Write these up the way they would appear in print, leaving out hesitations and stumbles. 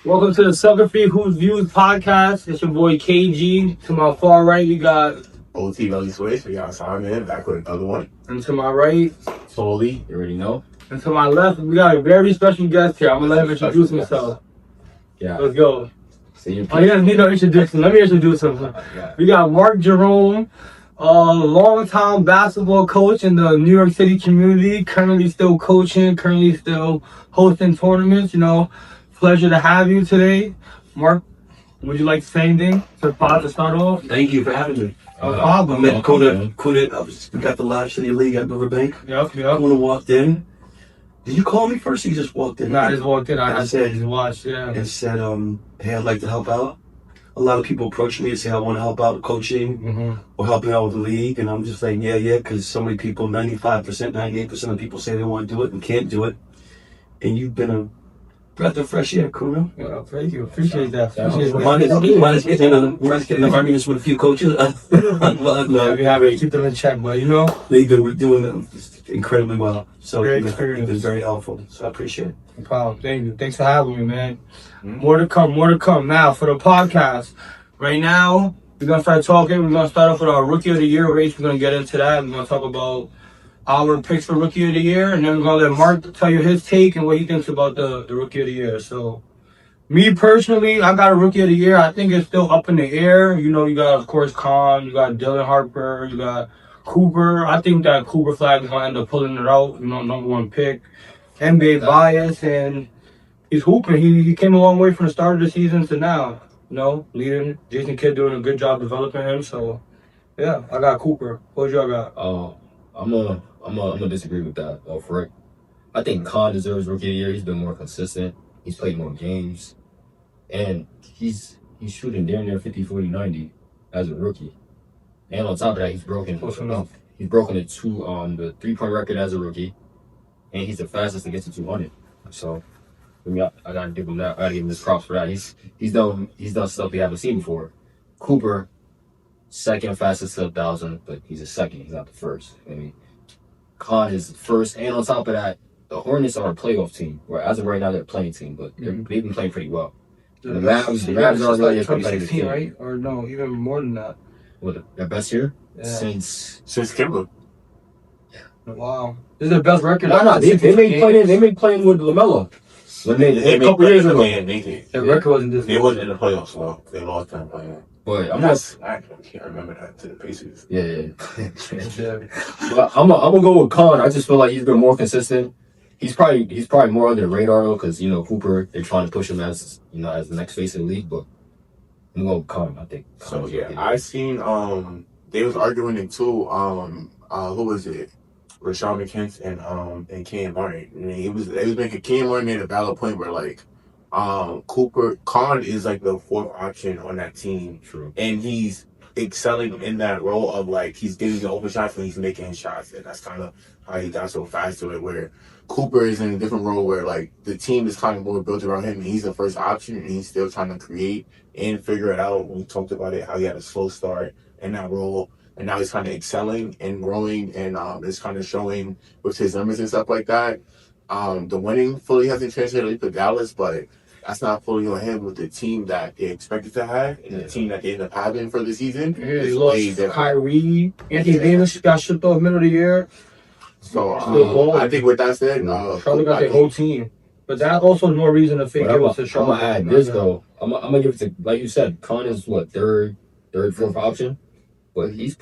Welcome to the SFHV Who's Views podcast. It's your boy KG. To my far right, we got OT Belly Switch. We got Simon back with another one. And to my right, Foley, you already know. And to my left, we got a very special guest here. I'm gonna let him introduce himself. Yeah. Let's go. See you. Oh, he doesn't need no introduction. Let me introduce him. We got Ty Jerome, long-time basketball coach in the New York City community. Currently still coaching. Currently still hosting tournaments. Pleasure to have you today, Mark. Would you like to say anything to start off? Thank you for having me. No problem. I met Conan. We got the live city league at Riverbank. Yep. Conan walked in. Did you call me first or you just walked in? No, I just walked in. I said, just watched, yeah. And said, hey, I'd like to help out. A lot of people approach me and say, I want to help out with coaching or helping out with the league. And I'm just like, yeah, because so many people, 95%, 98% of people say they want to do it and can't do it. And you've been a breath of fresh air, Kuno. Yeah, thank you. Appreciate that. Minus getting in arguments with a few coaches. No, we have to keep them in check, but they've been doing incredibly well. So great you've been very helpful. So I appreciate it. No problem. Thank you. Thanks for having me, man. More to come. Now, for the podcast, right now, we're going to start talking. We're going to start off with our Rookie of the Year race. We're going to get into that. We're going to talk about our picks for Rookie of the Year, and then we're going to let Mark tell you his take and what he thinks about the Rookie of the Year. So, me personally, I got a Rookie of the Year. I think it's still up in the air. You got, of course, Con, you got Dylan Harper, you got Cooper. I think that Cooper flag is going to end up pulling it out, number one pick. NBA bias, and he's hooping. He came a long way from the start of the season to now, leading. Jason Kidd doing a good job developing him. So, yeah, I got Cooper. What y'all got? I'm gonna disagree with that. For it, I think Con deserves Rookie of the Year. He's been more consistent. He's played more games, and he's shooting damn near 50, 40, 90 as a rookie. And on top of that, he's broken. He's broken the 3-point record as a rookie, and he's the fastest to get to 200. So, I gotta give him that. I gotta give him his props for that. He's done stuff we haven't seen before. Cooper, second fastest to 1,000, but he's a second. He's not the first. Con is the first, and on top of that, the Hornets are a playoff team. Where as of right now, they're a playing team, but they've been playing pretty well. The Mavs are really a competitive team, right? Or no, even more than that. What, their best year? Yeah. Since Kimber. Wow, this is their best record. Why not? They made playing with LaMelo. A couple years ago. Their record wasn't this. They wasn't in the playoffs, so they lost time playing. But I can't remember that to the Pacers. Yeah. But I'm gonna go with Con. I just feel like he's been more consistent. He's probably more under the radar though, because Cooper, they're trying to push him as as the next face of the league. But I'm gonna go with Con. I think. So yeah, I seen they was arguing it too. Who was it? Rashawn McKenzie and Cam Martin. And they was making Cam Martin made a valid point where Con is like the fourth option on that team. True. And he's excelling in that role of he's getting the open shots when he's making shots, and that's kind of how he got so fast to it. Where Cooper is in a different role where the team is kind of more built around him, and he's the first option, and he's still trying to create and figure it out. We talked about it, how he had a slow start in that role, and now he's kind of excelling and growing, and it's kind of showing with his numbers and stuff like that. The winning fully hasn't translated to Dallas, but that's not fully on him with the team that they expected to have and the team that they ended up having for the season. Yeah, they lost Kyrie. Anthony Davis got shipped off middle of the year. So I think with that said, Charlotte got their whole team. But that also is more reason to think it was to Charlotte. I'm gonna add this though. I'm gonna give it to, like you said, Con is third, fourth option, but he's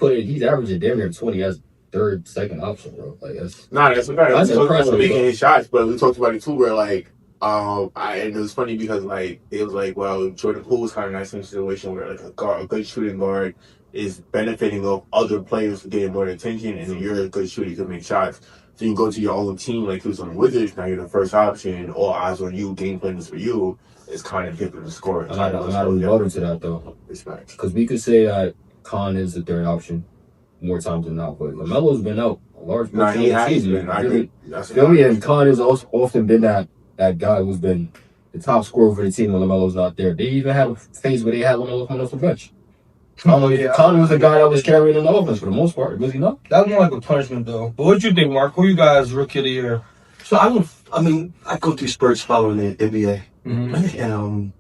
averaging damn near 20 as third, second option, bro. That's impressive. Making his shots, but we talked about it too, where and it was funny because it was well, Jordan Poole was kind of nice in a situation where a good shooting guard is benefiting of other players getting more attention, and you're a good shooter, you can make shots. So you go to your own team like who's on the Wizards, now you're the first option, all eyes on you, game plan is for you. It's kind of different to score. I'm not rebutting to that though. Respect. Because we could say that Con is the third option more times than not, but LaMelo's been out a large portion of the season. I agree. And Con has also often been that guy who's been the top scorer for the team when LaMelo's not there. They even had a phase where they had LaMelo coming off the bench. Con was the guy that was carrying in the offense for the most part. Was he not? That was more like a punishment, though. But what do you think, Mark? Who you guys Rookie of the Year? So I mean, I go through spurts following the NBA, and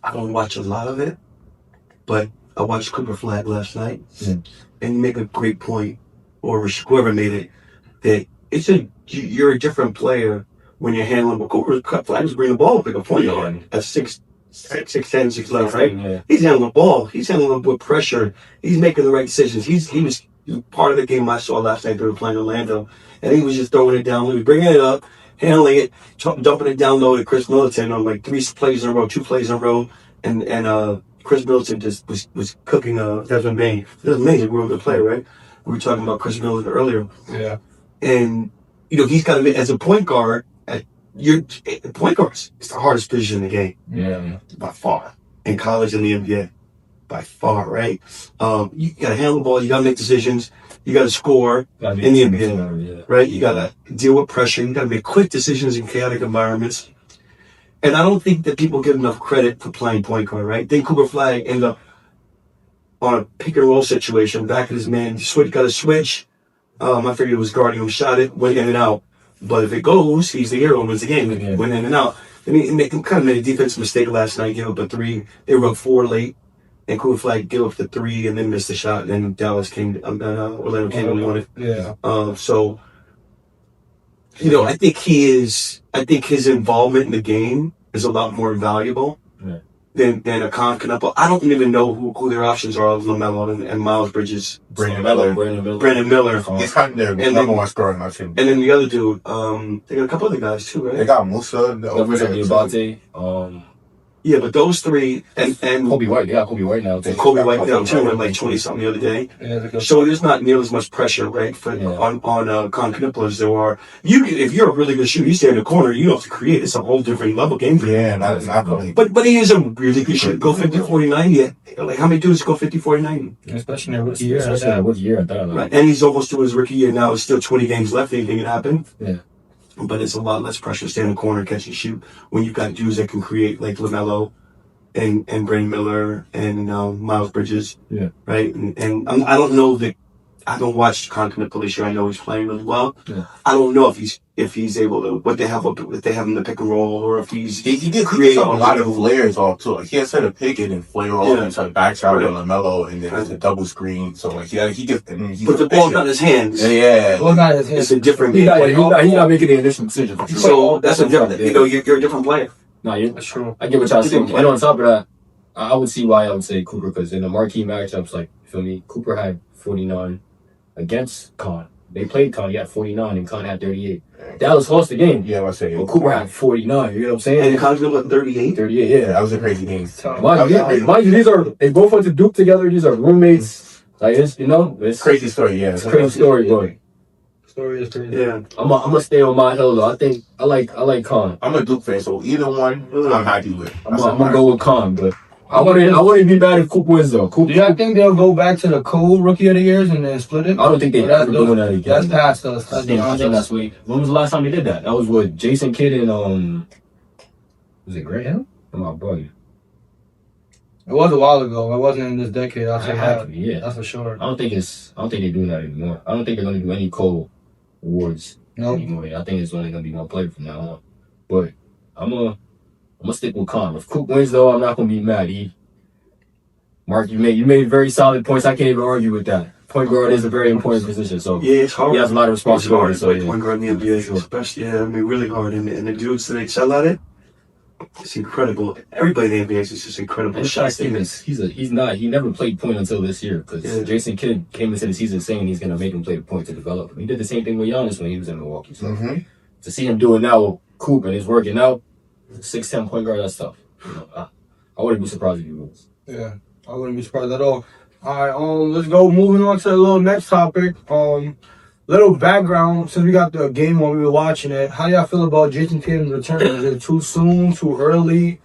I don't watch a lot of it, but I watched Cooper Flag last night, and you make a great point, or whoever made it, that you're a different player when you're handling. But Cooper Flag's bringing the ball up like a point guard at 6'10", 6'11", right? Yeah. He's handling the ball. He's handling it with pressure. He's making the right decisions. He was part of the game I saw last night. They were playing Orlando, and he was just throwing it down. He was bringing it up, handling it, dumping it down low to Chris Middleton on like 2 plays in a row, and Chris Middleton just was cooking Desmond Bain. Desmond Bain's a real good player, right? We were talking about Chris Middleton earlier. Yeah. And he's got to, as a point guard, point guards, it's the hardest position in the game. Yeah. By far. In college and the NBA. By far, right? You got to handle the ball. You got to make decisions. You got to score in the NBA, right? You got to deal with pressure. You got to make quick decisions in chaotic environments. And I don't think that people give enough credit for playing point guard, right? Then Cooper Flag ended up on a pick and roll situation, back at his man, got to switch. I figured it was guarding him, shot it, went in and out. But if it goes, he's the hero, wins the game, went in and out. And he kind of made a defensive mistake last night, gave up a 3. They were up 4 late, and Cooper Flag gave up the 3 and then missed the shot. And then Dallas Orlando came and won it. Yeah. So, I think his involvement in the game is a lot more valuable than a Canepo. I don't even know who their options are, LaMelo and Miles Bridges. Brandon Miller. Brandon Miller. He's kind of their number one scorer on our team. And then the other dude, they got a couple other guys too, right? They got Musa. Yeah, but those 3 and Kobe White. They got Kobe White now. Kobe White now too, went like 20-something the other day. Yeah, so there's not nearly as much pressure, right, on Canepo as there are. If you're a really good shooter, you stay in the corner, you don't have to create. It's a whole different level game for you. Yeah, not really. But he is a really good shooter. Go 50-40-90. Like, how many dudes go 50-40-90? Especially in rookie year. Especially in rookie year, I thought. Right, and he's almost to his rookie year now. It's still 20 games left. Anything can happen. Yeah. But it's a lot less pressure to stay in the corner, catch and shoot, when you've got dudes that can create, like LaMelo and Brandon Miller and Miles Bridges. Yeah. Right? And I don't know that. I don't watch Canepo this year. I know he's playing really well. Yeah. I don't know if he's able to, what they have in the pick and roll, or if he can create a lot of flares off too. Like, he has set a pick and then flare off into a back shot with LaMelo, and then it's a double screen. So like, he gets. But the ball's not in his hands. Yeah. Well, not his hands. It's a different He's game. not making the initial decision. For sure. So that's a different. You're a different player. No, That's true. I get what y'all saying. And on top of that, I would see why I would say Cooper, because in the marquee matchups, like, you feel me, Cooper had 49 against Con. They played Con, he had 49, and Con had 38. Dallas lost the game. Yeah, I say. But Cooper had 49, you know what I'm saying? And Con's got 38. 38, Yeah, yeah. that was a crazy game. Mind you, they both went to Duke together. These are roommates. Like, it's Crazy story, yeah. It's a crazy story, boy. Story is crazy. Yeah. I'm gonna stay on my hill though. I think I like Con. I'm a Duke fan, so either one I'm happy with. I'm gonna go with Con, but I wouldn't be mad if Cooper wins though. Do y'all think they'll go back to the cool rookie of the years and then split it? I don't think they're ever doing that again. That's past us. I think that's when was the last time they did that? That was with Jason Kidd and was it Graham? Am I bugging? It was a while ago. It wasn't in this decade. I'll say that. Yeah, That's for sure. I don't think they're doing that anymore. I don't think they're gonna do any Cole awards anymore. I think it's only gonna be one player from now on. But I'm gonna stick with Con. If Coop wins though, I'm not gonna be mad. Mark, you made very solid points. I can't even argue with that. Point guard is a very important position, so yeah, it's hard. He has a lot of responsibility. So point guard in the NBA, especially, really hard. And the dudes that excel at it, it's incredible. Everybody in the NBA is just incredible. And Shaq Stevens, he never played point until this year, because Jason Kidd came into the season saying he's gonna make him play the point to develop him. He did the same thing with Giannis when he was in Milwaukee. So to see him do it now with Coop and he's working out, 6'10" point guard, that's tough. I wouldn't be surprised if he wins. Yeah, I wouldn't be surprised at all. All right, let's go. Moving on to the little next topic. Little background, since we got the game while we were watching it. How do y'all feel about Jayson Tatum's return? Is it too soon, too early?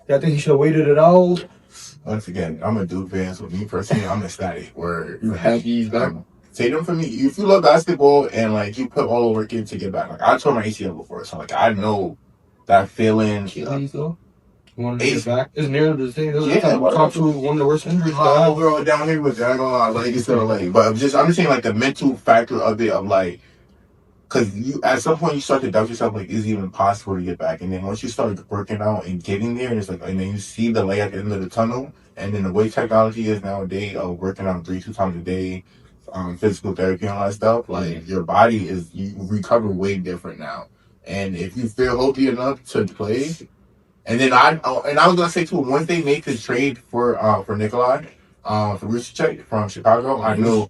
I think he should have waited it out. Once again, I'm a Duke fan, so me personally, I'm ecstatic. You happy he's back? Tatum, for me, if you love basketball and like you put all the work in to get back, like I tore my ACL before, so like I know that feeling. Achilles, though. Want to get back? It's near the thing. Yeah, talk to one of the worst injuries. My whole girl down here was, I ain't gonna lie, like it's still late. But I'm just saying, like the mental factor of it, of like because you at some point you start to doubt yourself, like, is it even possible to get back? And then once you start working out and getting there, and it's like, and then you see the light at the end of the tunnel, and then the way technology is nowadays, working out 2 times a day, physical therapy and all that stuff, like your body you recover way different now. And if you feel healthy enough to play, and then I was gonna say too, once they make the trade for Nikolai, for ruptured from Chicago, I knew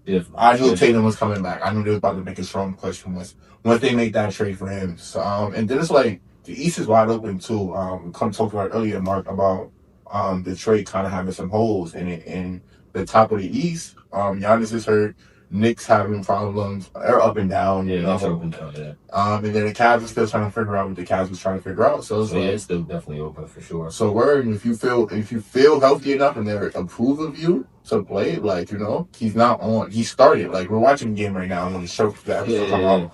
Tatum was coming back. I knew they was about to make a strong push once they make that trade for him. So and then it's like the East is wide open too. We come talk about earlier, Mark, about Detroit kind of having some holes in it. In the top of the East, Giannis is hurt. Knicks having problems. They're up and down. Yeah, that's up and down. Yeah. And then the Cavs are still trying to figure out what the Cavs was trying to figure out. So it's it's still definitely open for sure. So if you feel healthy enough and they approve of you to play, like, you know, he's not on. He started. Like, we're watching the game right now, and when the show that episode come out,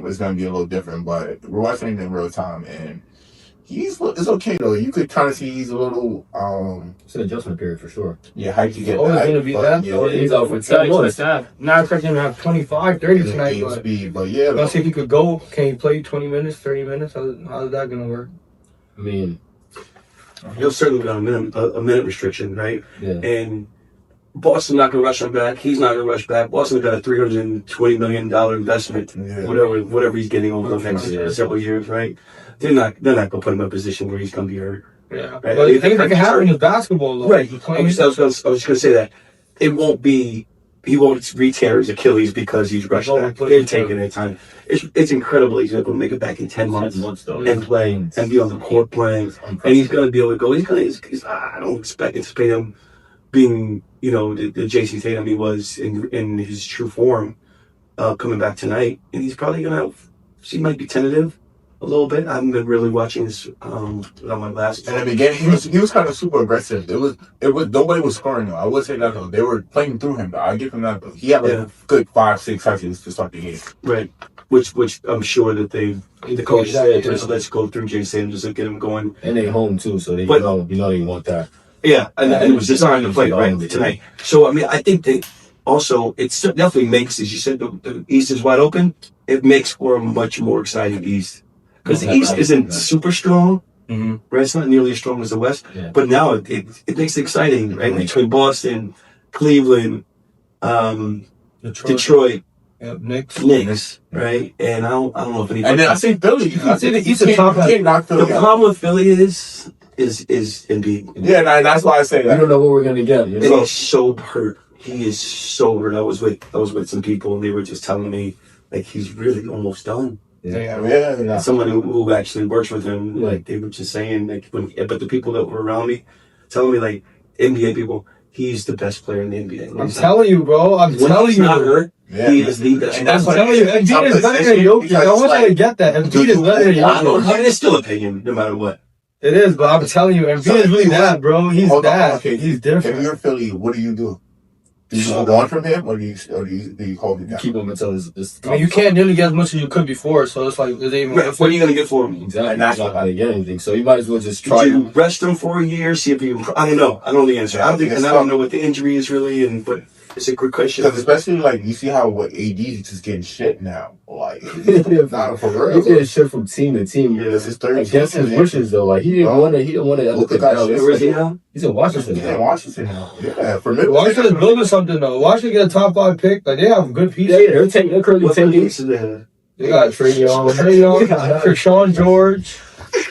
it's gonna be a little different. But we're watching it in real time, and it's okay though. You could kind of see he's a little it's an adjustment period for sure. Yeah, how you get always gonna be that. Yeah, he's out for time. Not expecting him to have 25, 30 tonight, but speed. But yeah, let's see if he could go. Can he play 20 minutes, 30 minutes? How's that gonna work? I mean, he'll certainly be on a minute restriction, right? Yeah. And Boston's not going to rush him back. He's not going to rush back. Boston's got a $320 million investment, whatever he's getting over the next several years, right? They're not going to put him in a position where he's going to be hurt. Yeah. Right? Well, the thing that can happen is basketball, though. Right. I was just going to say that. He won't re-tear his Achilles because he's rushed back. They're taking their time. It's incredible he's able to make it back in 10 months and play and be on the court playing. And he's going to be able to go. I don't anticipate him being, you know, the Jayson Tatum he was in his true form coming back tonight. And he's probably going to he might be tentative a little bit. I haven't been really watching this on my last. In the beginning, he was kind of super aggressive. It was nobody was scoring though. I would say that though. They were playing through him though. I give him that. He had a good 5-6 seconds to start the game. Right. Which I'm sure that the coach said, let's go through Jayson just to get him going. And they home too, so they know they want that. Yeah, and it was designed to play right tonight. So I mean, I think that also it definitely makes, as you said, the East is wide open. It makes for a much more exciting East because the East isn't super strong, right? It's not nearly as strong as the West, but now it makes it exciting, right? Between Boston, Cleveland, Detroit. Yep, Knicks, right? And I don't know if anybody. And then I say Philly. I say the East is top. The problem with Philly is Embiid. Yeah, and that's why I say that. We don't know what we're gonna get. You know? And he's so hurt. He is so hurt. I was with some people, and they were just telling me like he's really almost done. Yeah. Someone who actually works with him, like they were just saying, like, but the people that were around me, telling me like NBA people, he's the best player in the NBA. I'm telling you, bro. I'm telling you. Not hurt. Yeah. He is the best. And I'm telling you, Embiid is better than Jokic. I want you to get that. Embiid is better than Jokic. I mean, it's still opinion, no matter what. It is, but I'm telling you, Embiid is really bad, bro. He's bad. Okay, he's different. If you're Philly, what do you do? Do you move on from him, or do you hold it down? Keep him until this. I mean, you can't nearly get as much as you could before, so it's like, is it even? What are you gonna get for him? Exactly. And that's not gonna get anything. So you might as well just try. Did you rest him for a year? See if he. I don't know. I don't know the answer. I don't know what the injury is really, but it's a good question. Because especially like you see how AD is just getting shit now. Like not for real. He's getting shit from team to team. Yeah, this is third. Against his wishes though. Like he didn't want to. Look at that shit. Where is he now? He's in Washington. He's in Washington now. Yeah, for me. Washington's building something though. Washington get a top 5 pick. Like they have good pieces. Yeah, they're currently 10 pieces. They got Trey Young, Krishan George.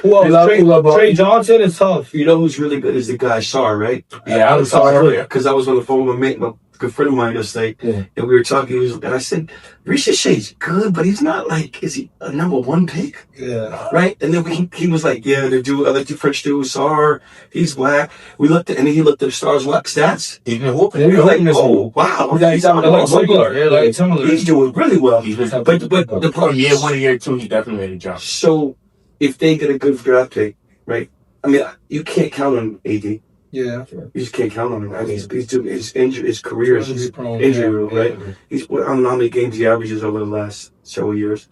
Who else? Trey Johnson is tough. You know who's really good is the guy Sar, right? Yeah, I was talking earlier because I was on the phone with my good friend of mine yesterday, and we were talking. And I said, Ricochet's good, but he's not like, is he a number 1 pick? Yeah. Right? And then he was like, yeah, the other two French dudes, Sar, he's whack. We looked at, and then he looked at Sar's whack stats. He's been whooping. We were like, oh, wow. He's similar. Yeah, like similar. He's doing really well. But the problem year 1 and year 2, he definitely made a jump. So if they get a good draft pick, right? I mean, you can't count on AD. Yeah. You just can't count on him. I mean, his career is just injury, right? I don't know how many games he averages over the last several years.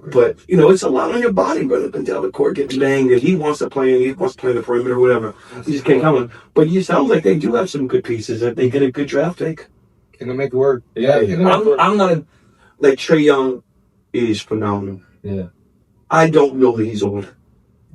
But, you know, it's a lot on your body, brother. Up and down the court, getting banged, and he wants to play, and he wants to play in the perimeter or whatever. You just can't count on him. But it sounds like they do have some good pieces. If they get a good draft pick, they're going to make it work. Yeah. I'm not like Trey Young. is phenomenal. Yeah. I don't know that he's old.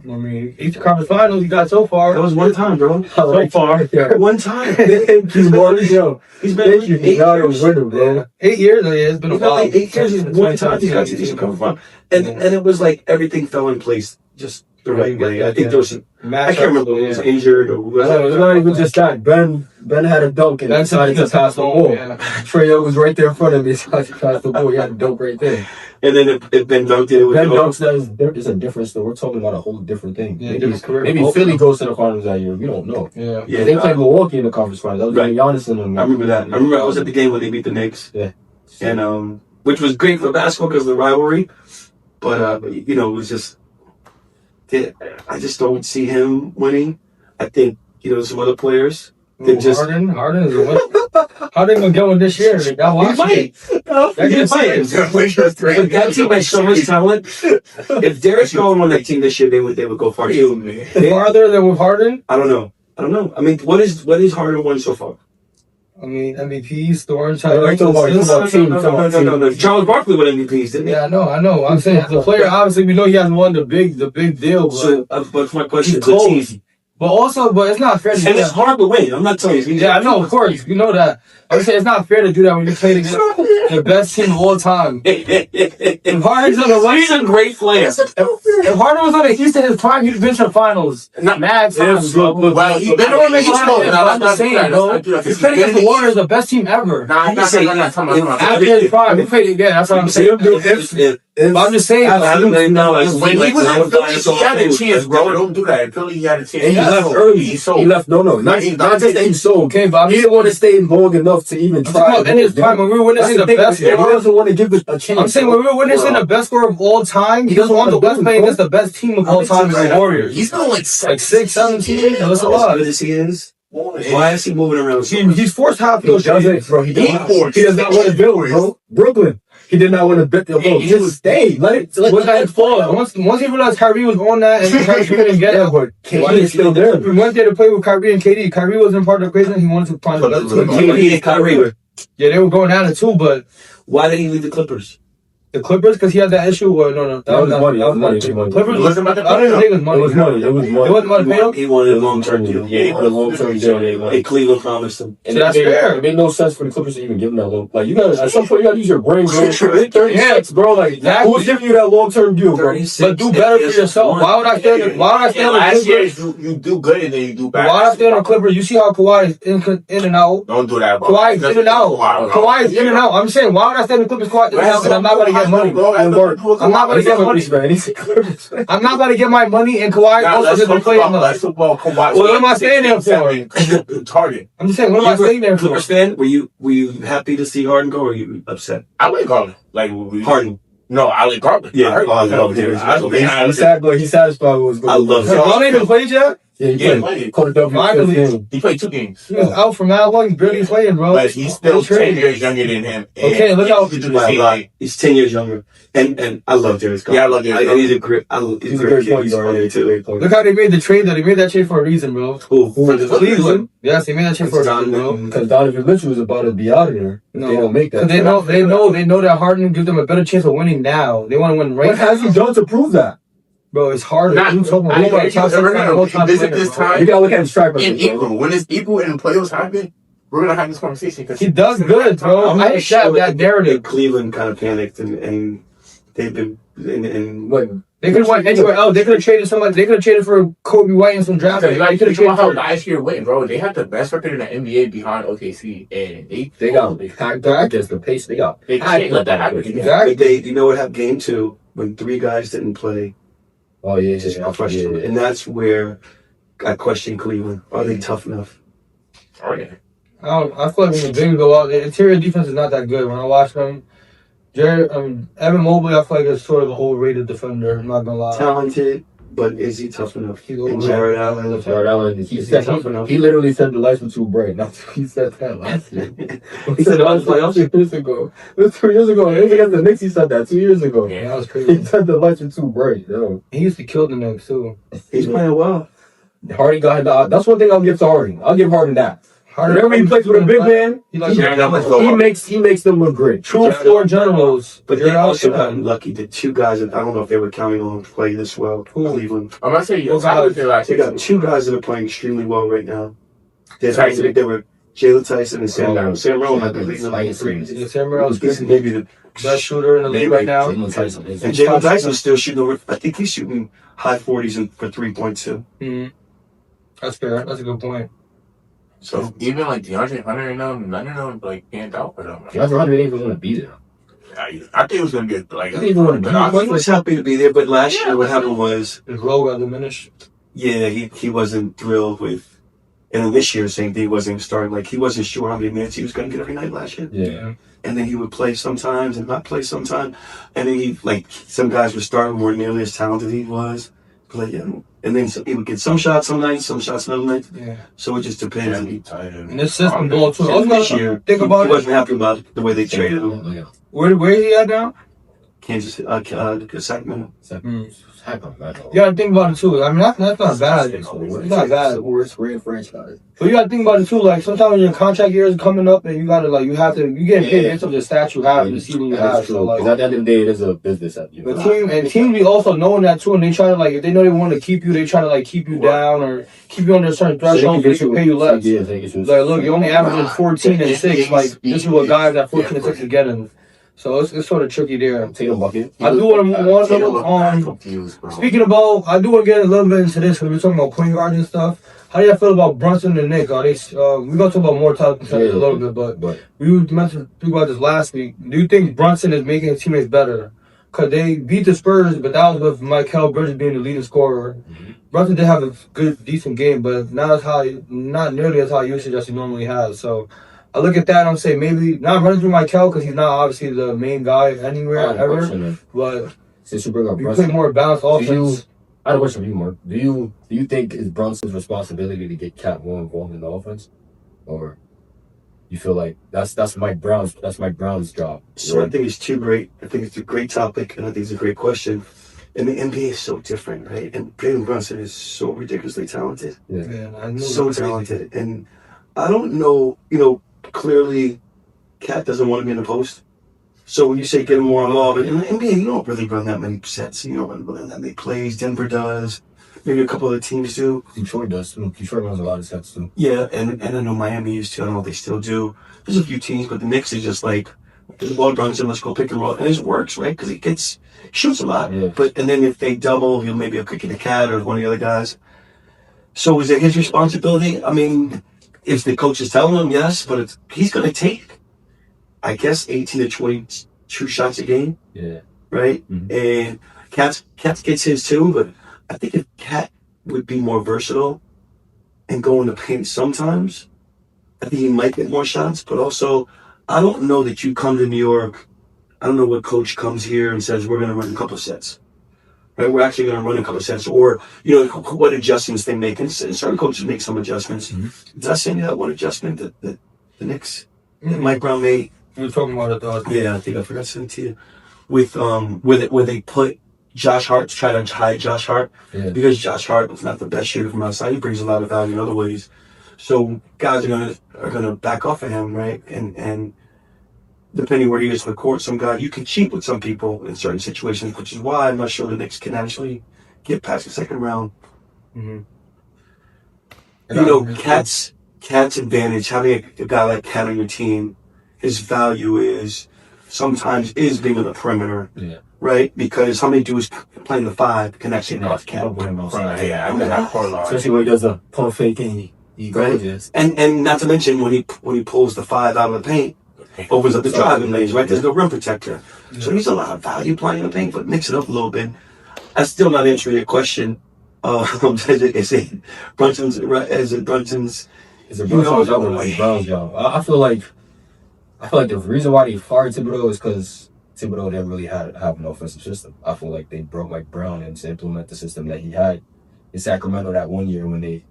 I mean, Eastern Conference Finals he got so far. That was one time, bro. So far. Yeah. One time. He's more yo. He's been Thank you. 8 Now years. you're winning, bro. 8 years? Yeah, it's been a It's been while. like 8 years. He's one time he got to the Eastern Conference Final. And it was like everything fell in place just the right way. I think there was I can't remember who was injured or who was. No, it's not even just that. Ben had a dunk and decided to pass the ball. Yeah. Trae Young was right there in front of me. Decided to pass the ball. He had a dunk right there. And then if Ben dunked it, it was Ben dunks, there is a difference, though. We're talking about a whole different thing. Yeah, maybe different career. maybe Philly goes to the finals that year. We don't know. Yeah. Yeah, They played Milwaukee in the conference finals. That was Right. Giannis and them. I remember that. I remember I was at the game when they beat the Knicks. Yeah. And which was great for basketball because of the rivalry. But it was just I just don't see him winning. I think some other players. They just Harden is a winner. Harden gonna get one this year. They got he Washington. might. If that team has so much talent, if Derek's going on that team this year, they would go far too. Farther than with Harden. I don't know. I mean, what is Harden won so far? I mean, MVP, Storm, I'm talking about team. No. Charles Barkley won MVPs, didn't he? Yeah, I know. I'm saying as a player, obviously we know he hasn't won the big deal. But, So, but my question is, He's the close. team, but it's not fair to do and it's that. hard to win. I'm not telling you. Yeah, I know, of course. You know that. I'm saying it's not fair to do that when you play against the best team of all time. If Harden's on the way, He's a great player. if Harden was on the East at his prime, he'd been to the finals. Not Mad times, bro. Well, he been don't make he's sense. slow. I'm just saying, bro. He played against the Warriors, the best team ever. After his prime, he played again. That's what I'm saying. But I'm just saying. When he was in Philly, he had a chance, bro. Don't do that. In Philly, he had a chance. And he left early. He left. No. Not just that he sold. Okay, but I'm He didn't want to stay long enough to even try. in his prime, when we were witnessing the best He doesn't want to give it a chance. I'm saying when we were witnessing the best scorer of all time, he doesn't want the West playing against the best team of all time is the Warriors. He's been like 6, 7 teams. That's a lot. As he is, why is he moving around? He's forced half He those doesn't, bro. He does not want to build, bro. Brooklyn. He did not want to bet the bro. Just stay. Let it. What's that flaw? Once he realized Kyrie was on that and Kyrie couldn't get it, but KD is still there. he went there to play with Kyrie and KD. Kyrie wasn't part of the equation. He wanted to find the best team. KD and Kyrie. Yeah, they were going at it too, but Why did he leave the Clippers? the Clippers, because he had that issue. Or no, That was money. Clippers. It wasn't about the I don't even think it was money. It was money. It wasn't money. Pay him? He wanted a long-term deal. Yeah, he wanted a long-term deal. And Cleveland promised him. And So that's fair. It made no sense for the Clippers to even give him that long. Like, you gotta, at some point, you gotta use your brain, bro. 36, bro. Like, Exactly. who's giving you that long-term deal, bro? But do better for yourself. Why would I stay on the Last year, Clippers? you do good and then you do bad. Why would I stay on the Clippers? You see how Kawhi is in and out. Don't do that, bro. Kawhi is in and out. Kawhi is in and out. I'm saying, why would I stay on the Clippers? Kawhi is in and out, and I'm not going to get money. I'm not going to get money. I'm not going to get my money, and Kawhi also doesn't play Let's enough. talk about Kawhi. What am I staying there for? Target. I'm just saying, what am I staying there for? Clippers fan, were you happy to see Harden go, or were you upset? I like Garland. Harden. No, I like Garland. Yeah, I love him. He's sad, but he's satisfied with what's going on. I love him. Y'all ain't even played yet? Yeah, he Yeah, played. he Caught a W. Finally. He played 2 games. He was out from that long. He's barely playing, bro. But he's still 10 years younger than him. And Okay, look how- he could do the same thing. He's 10 years younger, and I love Darius Garland. Yeah, I love Darius And Garland. he's a great. He's a great kid. He's funny too. Look how they made the trade, though. They made that trade for a reason, bro. Who? Cleveland. Yes, they made that trade for a reason, bro. Because Donovan Mitchell was about to be out of there. No. They don't make that. Because they know that Harden gives them a better chance of winning now. They want to win right What now. has he done to prove that? Bro, it's harder. Not- You talking I- about I- top we're gonna 6 all-time visit winner, this bro. time. You gotta look at his track In record, bro. April, when it's April and the playoffs happen, we're gonna have this conversation. Cause He does good, bro. I accept that narrative. Cleveland kind of panicked, and they've been and Wait, They could have went anywhere else. They could have traded somebody. They could have traded for Kobe White and some draft picks. They Like, could have think about traded how for. last year went, bro. They had the best record in the NBA behind OKC, and they got packed up against the pace. They got they can't let that happen. Exactly. they you know what happened game 2 when 3 guys didn't play. Oh yeah, Just yeah, question, and that's where I question Cleveland. Are they tough enough? Oh, yeah. I feel like when the Bengals go out, the interior defense is not that good. When I watch them, Evan Mobley, I feel like is sort of a overrated defender. I'm not gonna lie. Talented, but is he tough enough? He's And overrated. Jared Allen. Jared Allen. Is he tough enough? He literally said the lights were too bright. Not he said that last year. He said it was playoffs? 2 years ago. It was 2 years ago. It was against the Knicks. He said that 2 years ago. Yeah. That was He crazy. said the lights were too bright. Yo. He used to kill the Knicks too. He's playing well. Harden got that's one thing I'll give to Harden. I'll give Harden that. Whenever he plays with a big man, He like he makes them look great. true floor generals. but they also gotten lucky. The two guys that I don't know if they were counting on to play this well. Cleveland. I'm gonna say Well, I was there last They year. got two guys that are playing extremely well right now. They Tyson. were Jaylen Tyson and Sam Brown. Sam Brown had Tyson. been leading them in threes. Yeah, Sam Morrill's He's good. maybe the Best shooter in the league right now. and Jaylen Tyson's still shooting over. I think he's shooting high 40s for 3.2. Mm-hmm. That's fair. That's a good point. So even like DeAndre Hunter and none of them like panned out for them. DeAndre Hunter didn't even want to be there. I think it was gonna get like. He didn't even want to be there. He was happy to be there, but last year what happened was, His role got diminished. yeah, he wasn't thrilled with. And then this year, same thing. He wasn't starting. Like he wasn't sure how many minutes he was going to get every night last year. Yeah. And then he would play sometimes and not play sometimes. And then he like some guys would start who weren't nearly as talented as he was. Play and then he would get some shots some nights, some shots another night. Yeah. So it just depends. And this system going too. I was This gonna year, think about he it. wasn't happy about the way they traded him. Yeah. Where is he at now? Kansas, Sacramento. You gotta think about it too. I mean, that's not bad. It's not bad. Worst red franchise. But you gotta think about it too. Like sometimes when your contract year is coming up, and you getting paid based on the stats you have, the season you have. So like, at the end of the day, it is a business. the team be also knowing that too, and they try to like if they know they want to keep you, they try to like keep you down or keep you under a certain threshold so they can pay you less. Like, look, you only averaging 14 and 6. Like this is what guys at 14 and 6 is getting. So it's sort of tricky there. Tatum bucket. I do want to move on. Speaking about, I do want to get a little bit into this because we're talking about point guards and stuff. How do you feel about Brunson and Nick? Are they? We're gonna talk about more top contenders a little bit, but we mentioned about this last week. Do you think Brunson is making his teammates better? Because they beat the Spurs, but that was with Mikal Bridges being the leading scorer. Mm-hmm. Brunson did have a good, decent game, but not nearly as high usage as he normally has. So I look at that and I'm saying maybe not running through Mikal because he's not obviously the main guy anywhere ever. But since you bring up you Brunson, play more balanced offense. I had a question for you, Mark. Do you think it's Brunson's responsibility to get Cat more involved in the offense, or you feel like that's Mike Brown's job? So I think it's too great. I think it's a great topic, and I think it's a great question. And the NBA is so different, right? And Jalen Brunson is so ridiculously talented. Yeah, I know so talented, and I don't know. Clearly, Cat doesn't want to be in the post. So when you say get him more involved, in the NBA, you don't really run that many sets. You don't run that many plays. Denver does. Maybe a couple of the teams do. Detroit does too. Detroit runs a lot of sets too. Yeah, and I know Miami used to. I don't know if they still do. There's a few teams, but the Knicks is just like, the ball runs in, let's go pick and roll. And it works, right? Because he shoots a lot. Yeah. And then if they double, he'll maybe kick the Cat or one of the other guys. So is it his responsibility? I mean, if the coach is telling him, yes, but he's going to take, I guess, 18 to 22 shots a game. Yeah. Right? Mm-hmm. And Cat gets his too, but I think if Cat would be more versatile and go in the paint sometimes, I think he might get more shots. But also, I don't know that you come to New York. I don't know what coach comes here and says, we're going to run a couple of sets. Right? We're actually going to run a couple of sets. Or, what adjustments they make. And certain coaches make some adjustments. Mm-hmm. Did I send you that one adjustment that the Knicks, that Mike Brown made? We were talking about it though. Yeah, I think I forgot to send it to you. With where they put Josh Hart to try to hide Josh Hart. Yeah. Because Josh Hart was not the best shooter from outside. He brings a lot of value in other ways. So guys are gonna back off of him, right? And depending where he is on the court, some guy you can cheat with some people in certain situations, which is why I'm not sure the Knicks can actually get past the second round. Mm-hmm. Cat's advantage, having a guy like Cat on your team, his value is sometimes being on the perimeter. Yeah. Right? Because how many dudes playing the 5 can actually cross Cat? Especially when he does a pump fake and he goes. And not to mention when he pulls the 5 out of the paint, opens up the driving lanes, right? There's no rim protector. Yeah. So there's a lot of value playing in the paint, but mix it up a little bit. I'm still not answering your question. Is it Brunson's Brown's job? I feel like the reason why they fired Thibodeau is because Thibodeau didn't really have an offensive system. I feel like they brought Mike Brown in to implement the system that he had in Sacramento that one year when they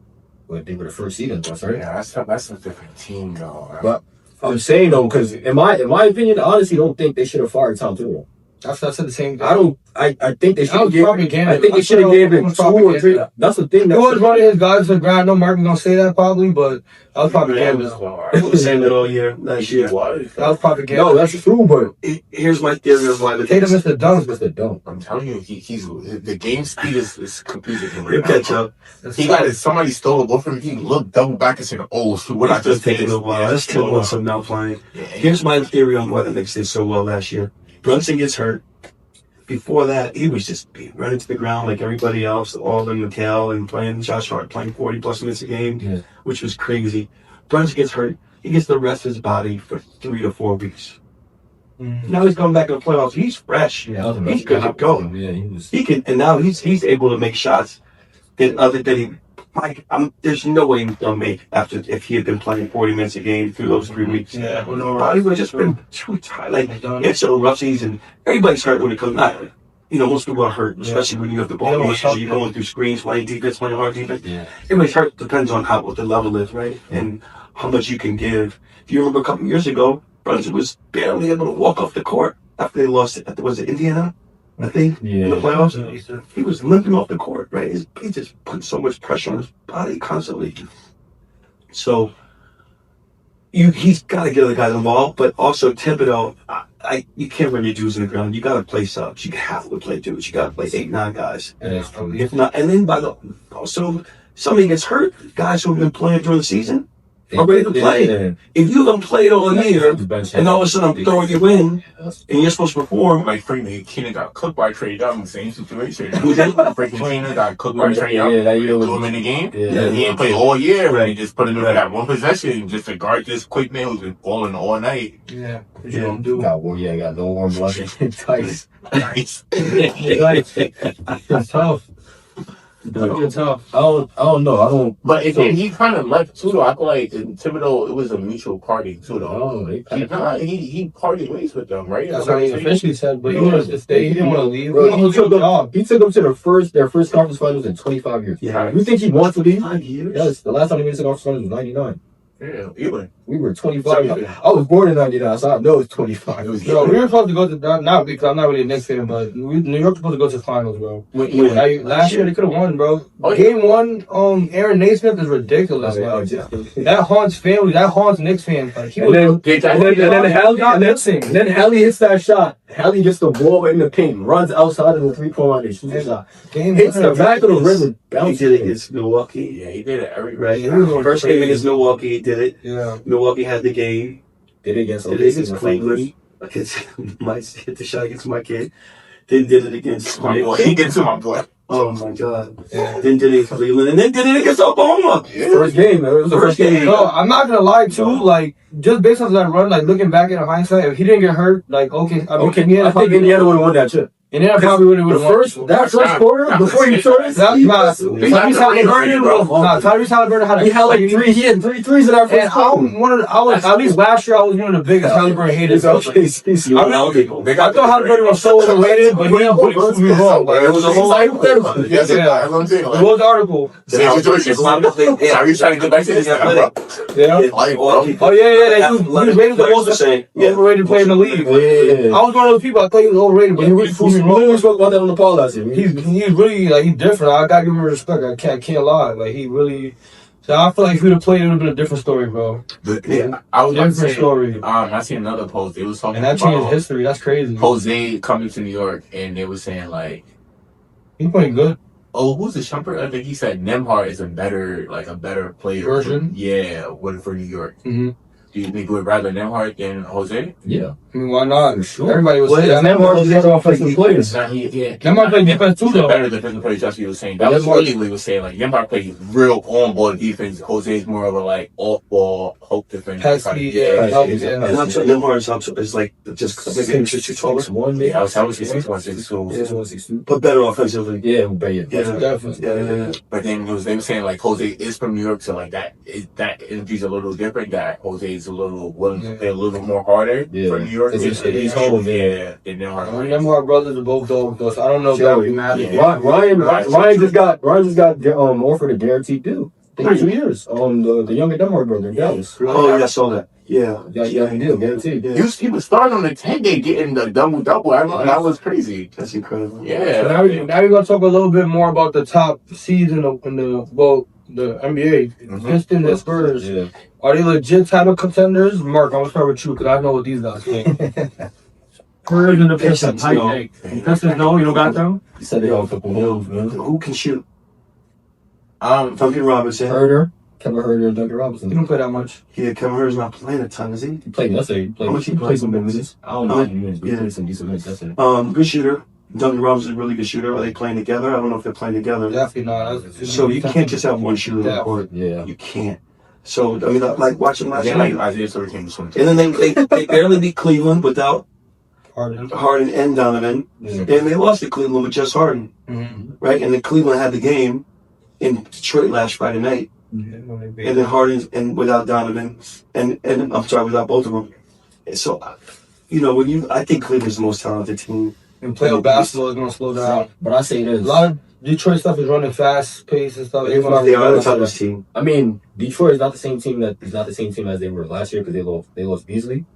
were the first seed in the right? Yeah, that's a different team though. But I'm saying though, because in my opinion, I honestly don't think they should have fired Tom Thibodeau. I said the same thing. I think they should have given. I think they should have given 2 or 3. That's the thing. He was running his guys to the ground. No, Mark gonna say that probably, but that was propaganda. I was saying that all year last year. That was propaganda. No, that's true. But here's my theory of why the Tatum missed the dunk. I'm telling you, he's the game speed is confusing him He'll right catch now. up. He got it. Somebody stole the ball from him. He looked double back and said, "Oh, shoot, what I It's just taking did." a while. That's 10 months of now playing. Here's my theory on why the Knicks did so well last year. Brunson gets hurt. Before that, he was just running to the ground like everybody else, all in McHale and playing Josh Hart, playing 40-plus minutes a game, which was crazy. Brunson gets hurt. He gets the rest of his body for 3 to 4 weeks. Now he's coming back in the playoffs. He's fresh. yeah, He's good to go. Yeah, he was. He can, and now he's able to make shots there's no way he's gonna make if he had been playing 40 minutes a game through those 3 weeks. Yeah, well, no, Body would have just been too tight. Like it's a rough season. Everybody's hurt when it comes out. Most people are hurt, especially when you have the ball. You're going through screens, playing defense, playing hard defense. Yeah. Everybody's hurt. Depends on what the level is, right? And how much you can give. If you remember a couple years ago, Brunson was barely able to walk off the court after they lost it. Was it Indiana? I think in the playoffs, he was limping off the court, right? He just put so much pressure on his body constantly. So he's got to get the guys involved, but also Thibodeau, you can't run your dudes in the ground. You got to play subs. You have to play dudes. You got to play 8, 9 guys. If not, and then also somebody gets hurt. Guys who have been playing during the season are ready to play. If you haven't played all year, and all of a sudden I'm throwing you in, and you're supposed to perform. Like Freeman Keenan got cooked by Trey Young in the same situation. Freaking Keenan got cooked by Trey Young. That year was threw him in the game. Yeah. He didn't play all year, and he just put him in that one possession just to guard this quick man who's been balling all night. Yeah. got no warm blood. Tight. Nice. That's tough. It's tough. I don't know. But he kind of left too, though. I feel like in Thibodeau, it was a mutual party too, though. He parted ways with them, right? That's what he officially said, but he wanted to stay. He didn't want to leave. Bro, he took them to their first conference finals in 25 years. Yeah. You think he wants to be? 5 years? Yes. The last time he made the conference finals was 99. Yeah, even. We were 25. I was born in 99, so I know it's 25. Bro, we were supposed to go to not because I'm not really a Knicks fan, but New York was supposed to go to the finals, bro. Last year they could have won, bro. Game 1, Aaron Naismith is ridiculous. That haunts family. That haunts Knicks fans. Like, and then Hallie hits that shot. Hallie gets the ball in the paint, runs outside of the 3-point line, and shoots a shot. Hits the back of the rim. He did it against Milwaukee. Yeah, he did it every Right. First game against Milwaukee, he did it. Yeah. Milwaukee had the game. Did it against Cleveland. Hit the shot against my kid. Then did it against my boy. He gets to my boy. Oh my God. Yeah. Then did it against Cleveland. And then did it against Oklahoma. Yeah. First game. It was the first game. No, I'm not gonna lie too. Like, just based on that run, like looking back in hindsight, if he didn't get hurt, like I think Indiana would have won that chip. Indiana probably would have won. That first quarter before he started, Tyrese Halliburton had he had 3 threes in our first quarter. At least last year I was one of the biggest Halliburton haters. I thought Halliburton was so overrated, but he proved me wrong. It was a whole hypothetical. It was an article. Tyrese trying to get back to this. Oh yeah. He was rated the most overrated player in the league. I was one of those people. I thought he was overrated, but he really proved me wrong. We spoke about that on the pod last year. He's really he's different. I gotta give him respect. I can't lie. Like he really. So I feel like if he would have played, it would have been a different story, bro. I was different story. I seen another post. It was talking and that changed history. That's crazy. Jose coming to New York, and they were saying like, he's playing good. Oh, who's the Shumpert? I think he said Nembhard is a better player version. For New York. Mm-hmm. Do you think you would rather Nembhard than Jose? Yeah. I mean, why not? Sure. Everybody was saying Nembhard was better offensive players. Nembhard played defense too, though. Better defensive players. That's what he was saying. That was what he was saying. Like Nembhard plays real on-ball defense. Jose is more of a off-ball hope defense. Pesky, And I'm telling you, Nembhard is like just maybe an inch or 2 taller. 6'1", maybe. Yeah, I was 6'1", 6'2". But better offensively. Yeah, Definitely. Yeah. But then they were saying like Jose is from New York, so like that energy's a little different. That Jose is a little willing to play a little more harder for New York. He's home. Nembhard brothers are both dope, so I don't know if that would be mad. Ryan just got offered a guaranteed deal. I think 2 years. The younger Denmark brother in Dallas. Oh, yeah, I saw that. Yeah. Yeah, he did. Guaranteed. Yeah. He was starting on the 10-day getting the double. I know that was crazy. That's incredible. So Yeah. now we're gonna talk a little bit more about the top seeds in the NBA. Pistons and Spurs. Yeah. Are they legit title contenders? Mark, I'm gonna start with you because I know what these guys think. Spurs and the Pistons. How you think? Pistons, no, you don't got them. He said they got a couple moves, man. Who can shoot? Duncan Robinson. Kevin Herter, and Duncan You Robinson. don't play that much. Yeah, Kevin Herter's not playing a ton, is he? He played yesterday. How much he He played played? some minutes. I don't know how many minutes, but he Yeah. played some decent minutes yesterday. Good shooter. Duncan Robinson's a really good shooter. Are they playing together? I don't know if they're playing together. Definitely not. So you can't just have one shooter on the Yeah. court. Yeah. You can't. So, I mean, I like watching last Yeah, night. like Isaiah Stewart came to swim. And then they barely beat Cleveland without Harden. Harden and Donovan. Yeah. And they lost to Cleveland with just Harden, right? And then Cleveland had the game in Detroit last Friday night. And then Harden and without Donovan. And I'm sorry, without both of them. And so, I think Cleveland's the most talented team. And playoff basketball is gonna slow down. But I say A this. lot of Detroit stuff is running fast pace and stuff. They are the toughest team. I mean, Detroit is not the same team as they were last year because they lost Beasley.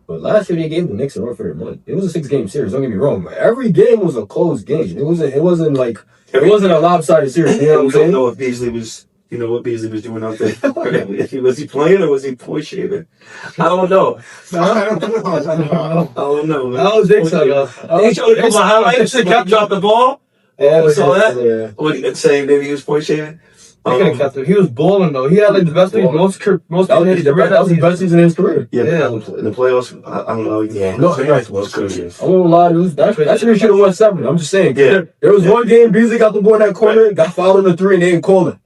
But last year they gave the Knicks a run for their money. It was a 6-game series. Don't get me wrong. But every game was a close game. It wasn't a lopsided series. You know what I'm We don't saying? know if Beasley was, what Beasley was doing out there. Was he playing or was he point shaving? I don't know. I don't know. That was Dick They showed a couple of highlights. They kept dropping the ball. Yeah, saw that? Yeah. What he saying? Maybe he was point shaving. They could have kept him. He was balling though. He had like the best most That was his best season in his career. Yeah, Yeah. in the playoffs, I don't know. Yeah. No, was good. I won't lie, that series should have won 7. I'm just saying. Yeah. There was one game, Beasley got the ball in that corner, got fouled on the 3, and they didn't call it.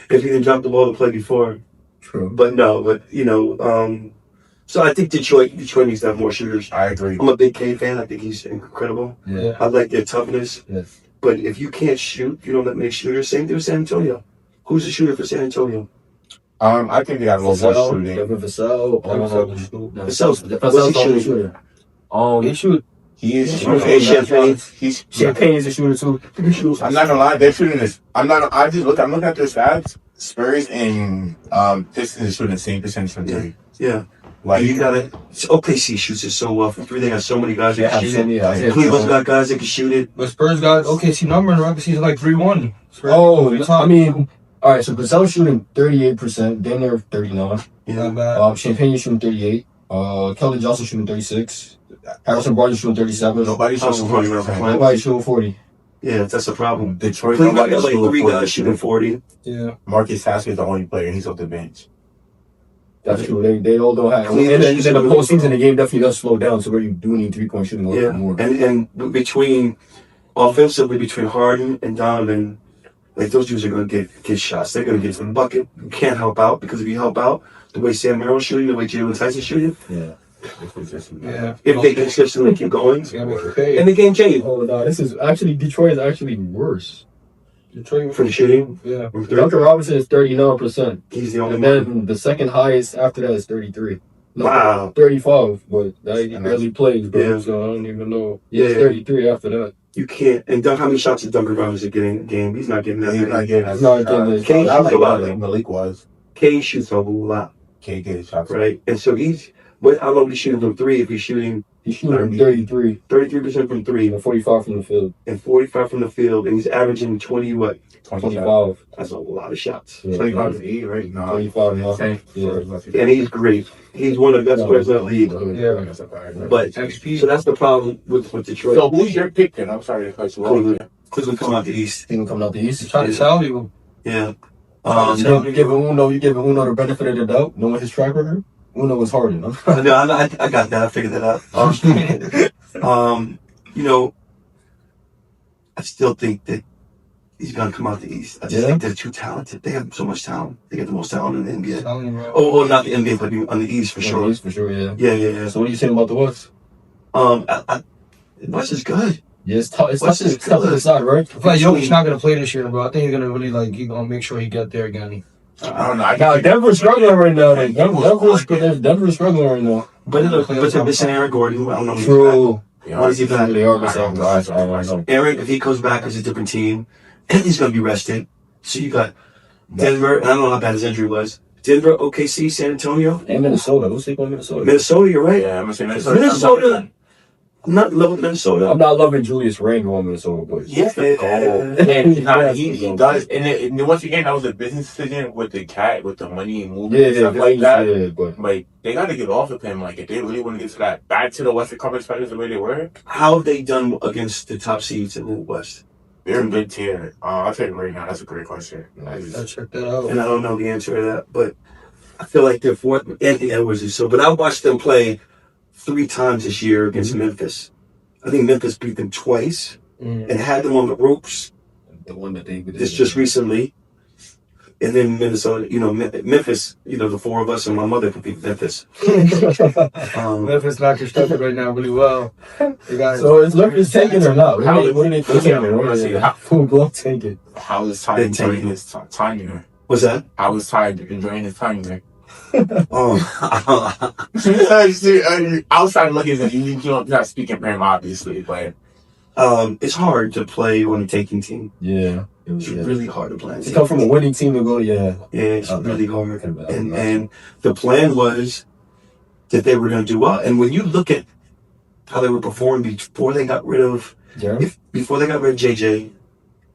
If he didn't drop the ball to play before. True. So I think Detroit needs to have more shooters. I agree. I'm a big K fan. I think he's incredible. Yeah. I like their toughness. Yes. But if you can't shoot, you don't have many shooters. Same thing with San Antonio. Who's the shooter for San Antonio? I think they got a little more shooting. Devin Vassell. Vassell's Vassell's what's he the only shooting? shooter. He shoot. He is Okay, Champagne. He's. Champagne is a shooter too. I'm not gonna lie, they're shooting this. I'm looking at their stats. Spurs and Pistons are shooting the same percentage from three. Yeah. Like You got it. OKC shoots it so well from 3. They got so many guys that can shoot it. Yeah. Cleveland's got guys that can shoot it. But Spurs got OKC number in the regular season like 3-1. I mean, all right. So Vassell's shooting 38%. Then they're 39. Not bad. Champagne is shooting 38. Kelly Johnson shooting 36. Harrison Barnes shooting 37. nobody's shooting 40%. Nobody's shooting 40. Yeah, that's the problem. Detroit, Cleveland nobody's got like shooting 3 guys shooting 40. Yeah. Marcus Haskins is the only player. He's off the bench. That's true. They all don't have. Cleveland And then the postseason, the game definitely does slow down. So where you do need 3-point shooting a little Yeah, bit more. and between offensively between Harden and Donovan, like those dudes are gonna get shots. They're gonna get some bucket. You can't help out because if you help out the way Sam Merrill's shooting, the way Jalen Tyson's shooting, Yeah. Yeah. if they consistently keep going, It's gonna make you pay. and the game changes Oh no, this is actually Detroit is actually worse. Detroit for the shooting. Yeah. Duncan Robinson is 39%. He's the only And one. then the second highest after that is 33. No, Wow. 35, but that he barely plays, bro. Yeah. So I don't even know. Yeah. It's 33 after that. You can't. And how many shots is Duncan Robinson getting a game? He's not getting that He's many. not getting He's not getting that. his Kane I shoots a lot. like Malik was. Kane shoots a lot, Can't get his shots. right? And so how long is he shooting from 3 if he's shooting He's shooting 33 33% from 3 and 45 from the field. and 45 from the field, and he's averaging 25. 25. That's a lot of shots. Yeah. 25 is 8, right? No. 25, yeah. Okay. Yeah. And he's great. He's one of the best players in the league. Yeah. But XP. so that's the problem with Detroit. So who's your pick then? I'm sorry to cut you off. Cleveland. Cleveland come out the East. He coming out the East. Trying to sell you. Yeah. You giving Uno the benefit of the doubt, knowing his track record. Uno was Harden. Huh? No, I got that. I figured that out. I still think that he's gonna come out the East. I just think they're too talented. They have so much talent. They got the most talent in the NBA. Selling you, bro. Oh, not the NBA, but on the East for sure. For sure, yeah. Yeah. So what are you saying about the West? West is good. Yeah, it's tough. It's West tough is to good. decide, right? I feel like Jokic's not gonna play this year, bro. I think he's gonna really he's gonna make sure he get there again. I don't know. Now Denver's struggling right now. Denver's struggling right now. But they're missing Aaron Gordon. I don't know. If he's True. What is he back? They are missing guys. Aaron, if he comes back as a different team, and he's gonna be rested. So you got Denver, and I don't know how bad his injury was. Denver, OKC, San Antonio, And Minnesota. Who's sleeping on Minnesota? Minnesota. You're right. Yeah, I'm gonna say Minnesota. Minnesota. I'm not loving Minnesota. I'm not loving Julius Randle on Minnesota, but Yes, the goal. And he does. And then once again, that was a business decision with the cat, with the money and movement and stuff like that. Yeah, but Like, they got to get off of him. Like, if they really want to get to that, back to the Western Conference Finals the way they were, How have they done against the top seeds in the West? they're in good tier. I'll tell you right now, that's a great question. I'll check that out. And I don't know the answer to that, but I feel like they're fourth. Anthony Edwards is so. But I watched them play 3 times this year against Memphis. I think Memphis beat them twice and had them on the ropes. the one that they This just recently. And then Minnesota, Memphis, the 4 of us and my mother could beat Memphis. Memphis not constructed right now really well. They got So is Memphis taking or not? How What are they thinking? I want to see how Full blown taking. is Ty They enjoying take it. his time there? What's that? How is Ty enjoying his time there? Oh, Outside looking at you're not speaking for him, obviously, but it's hard to play on a taking team. Yeah. It's really hard to play. on a To taking come from a winning team to go, yeah. Yeah, it's really hard. Okay. And the plan was that they were going to do well. And when you look at how they were performing before they got rid of JJ,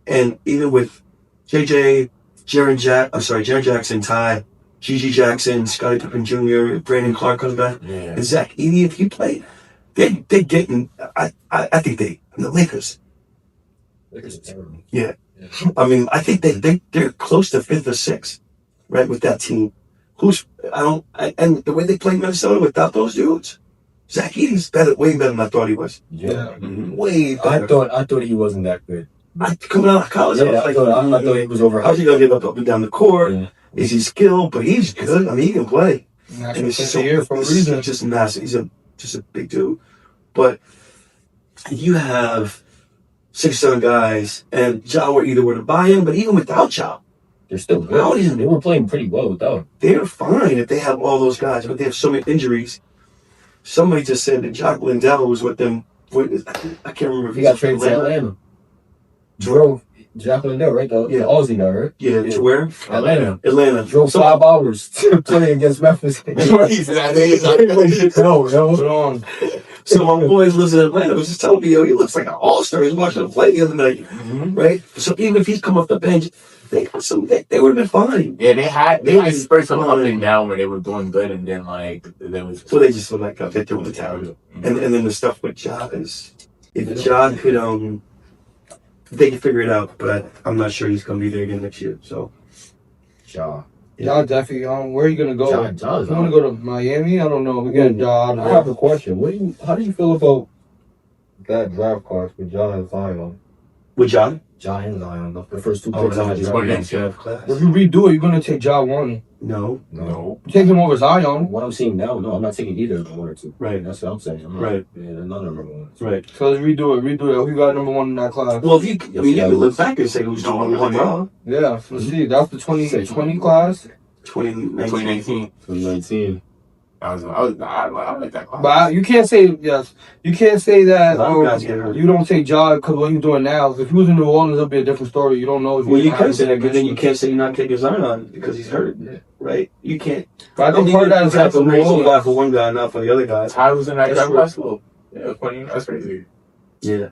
and even with JJ, Jaren Jackson, Ty, Gigi Jackson, Scottie Pippen Jr., Brandon Clark comes back, and Zach Edey, if he played, they're getting. I think the Lakers. Lakers are terrible. Yeah. I mean, I think they're close to 5th or 6th, right, with that team. And the way they play Minnesota without those dudes, Zach Edey's way better than I thought he was. Yeah. Way better. I thought he wasn't that good. Coming out of college, Yeah, I thought he was over. how's he gonna get up and down the court? Yeah. Is he skilled? But he's good. I mean, he can play. national And it's player just of the year for a reason. He's just massive. He's just a big dude. But you have 6 or 7 guys, and Ja were either to buy in, but even without Ja, They're still good. They were playing pretty well without him. they're fine if they have all those guys, but they have so many injuries. Somebody just said that Jock Lindell was with them. I can't remember if He got traded to Atlanta. Drove Jacqueline Dell, right? The Aussie guy, right? Yeah, to where? Atlanta. Drove 5 hours to play against Memphis. No. So my boys lives in Atlanta was just telling me, he looks like an all-star. He's watching him play the other night, right? So even if he's come off the bench, they got some. They would have been fine. yeah, they had spurts of up and down where they were doing good, and then there was. So they just feel like they threw the towel. And then the stuff with Ja is, if Ja could they can figure it out, but I'm not sure he's gonna be there again next year. So Ja. Y'all definitely where are you gonna go? Ja's You wanna go to Miami? I don't know. We got Ja out of I have a question. How do you feel about that draft class with Ja and Zion? with John, Ja and Zion, the first 2 oh, picks. that of was the What draft. against class. If you redo it, you're gonna take Ja 1. No, No. You take him over Zion. What I'm seeing now, no, I'm not taking either of them 1 or 2. right, That's what I'm saying. I'm not, right, Yeah, none of them are 1. right. So let's redo it. Who got number 1 in that class? Well, you can look back and say who's doing one wrong. Yeah, let's see. That's the 2020 class. 2019. 2019. I like that class. But you can't say yes. You can't say that. A lot of guys get hurt. You don't take Ja because what he's doing now. If he was in New Orleans, it'll be a different story. You don't know. If Well, you he's can say that, but then you can't say you're not taking Zion because he's hurt, right? You can't. But I think part of that is you have to raise the New guy for one guy, not for the other guys. Ty was in that That's draft true. class. Well, yeah, 20. That's crazy. Yeah.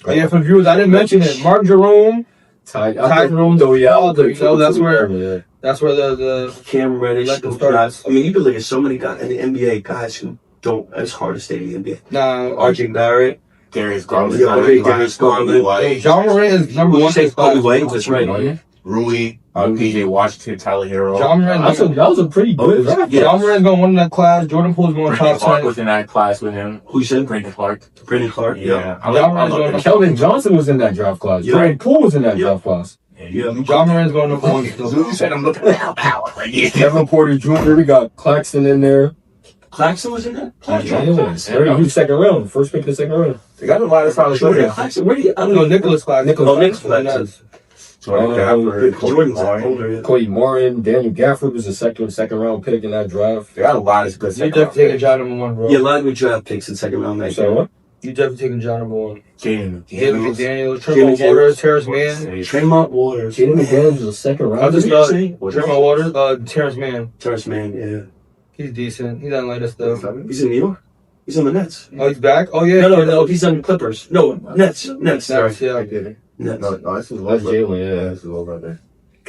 Yeah, for viewers, I didn't mention it. Mark Jerome. Ty Jerome, though, yeah. that's where Yeah. that's where the Cam Reddish, Let them those start. guys. I mean, you can look at so many guys in the NBA, guys who don't. It's hard to stay in the NBA. nah. RJ Barrett, Darius Garland. Darius Garland. John Moran is number 1. say Kobe White, that's right. Rui, PJ Washington, Tyler Hero. John Moran. That was a pretty good draft. Yeah. John Moran's gonna win that class. Jordan Poole's going Brandon top Clark 10. was in that class with him. Who you said? Brandon Clark. Brandon Clark. Yeah. I John love Moran's that. Kelvin Johnson was in that draft class. Yeah. Jordan Poole was in that Yeah. draft class. Yeah. John Moran's going number 1. You said I'm looking at power. Kevin Porter Jr. We got Claxton in there. Claxton was in that. He was 2nd round. First pick of the 2nd round. They got a lot of solid Jordan players. Claxton. Where do you? I don't No, know. Nicholas Claxton. Nicholas Claxton. Yes. Jordan's older. Yeah. Cody Morin, Daniel Gafford was a second round pick in that draft. They got a lot of good You second definitely taking round John number 1, bro. Yeah, a lot of good draft picks in second round. So what? You definitely taking John number 1. David Daniels, Jalen Tremont Waters, Terrence Mann. Tremont Waters. Jaden McDaniels was a second I round. just What did you say? Tremont Waters, Terrence Mann. Terrence Mann, yeah. He's decent. He's on later stuff. He's in New York. He's on the Nets. Oh, he's back? Oh, yeah. No, he's on the Clippers. No, Nets. Sorry. Yeah. I did it. Nets. No, this is That's Jalen, yeah. This is low right there.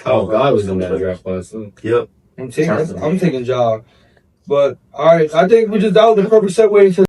Oh, God was in that draft class, too. Yep. I'm taking Ja. But, all right. I think that was the perfect segue into